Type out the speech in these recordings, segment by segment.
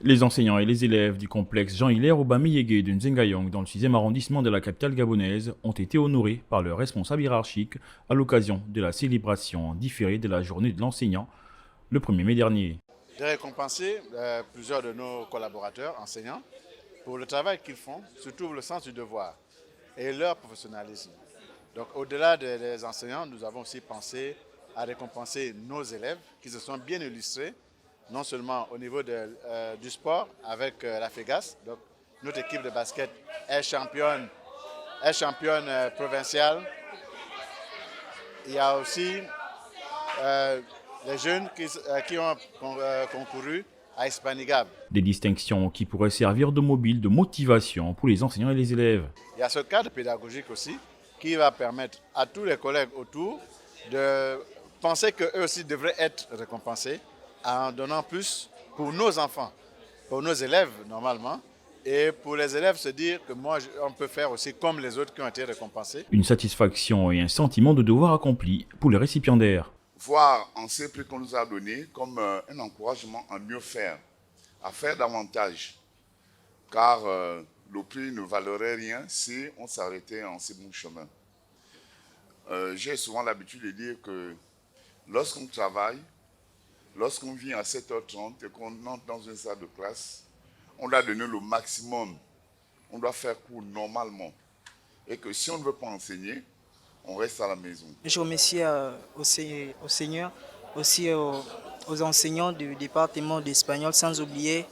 Les enseignants et les élèves du complexe Jean-Hilaire Obama-Yégué de Nzengayong dans le 6e arrondissement de la capitale gabonaise ont été honorés par leurs responsables hiérarchiques à l'occasion de la célébration différée de la journée de l'enseignant le 1er mai dernier. J'ai récompensé plusieurs de nos collaborateurs enseignants pour le travail qu'ils font, surtout le sens du devoir et leur professionnalisme. Donc au-delà des enseignants, nous avons aussi pensé à récompenser nos élèves qui se sont bien illustrés, non seulement au niveau du sport avec la FEGAS, donc notre équipe de basket est championne provinciale. Il y a aussi les jeunes qui ont concouru à Hispanigab. Des distinctions qui pourraient servir de mobile de motivation pour les enseignants et les élèves. Il y a ce cadre pédagogique aussi qui va permettre à tous les collègues autour de penser qu'eux aussi devraient être récompensés en donnant plus pour nos enfants, pour nos élèves normalement, et pour les élèves se dire que moi on peut faire aussi comme les autres qui ont été récompensés. Une satisfaction et un sentiment de devoir accompli pour les récipiendaires. Voir en ces prix qu'on nous a donné comme un encouragement à mieux faire, à faire davantage, car le prix ne valerait rien si on s'arrêtait en ces bons chemins. J'ai souvent l'habitude de dire que lorsqu'on travaille, lorsqu'on vient à 7h30 et qu'on entre dans une salle de classe, on doit donner le maximum, on doit faire cours normalement. Et que si on ne veut pas enseigner, on reste à la maison. Je remercie au Seigneur, aussi aux enseignants du département d'espagnol, sans oublier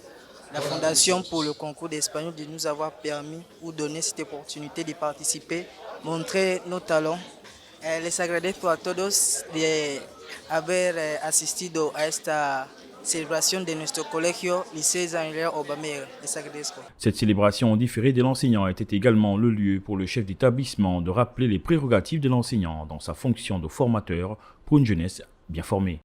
la Fondation pour le concours d'espagnol de nous avoir permis ou donné cette opportunité de participer, montrer nos talents. Les agradezco a todos de haber asistido a esta célébration de nuestro colegio Liceo Jean-Hilaire Obama-Yégué. Les agradezco. Cette célébration différée de l'enseignant était également le lieu pour le chef d'établissement de rappeler les prérogatives de l'enseignant dans sa fonction de formateur pour une jeunesse bien formée.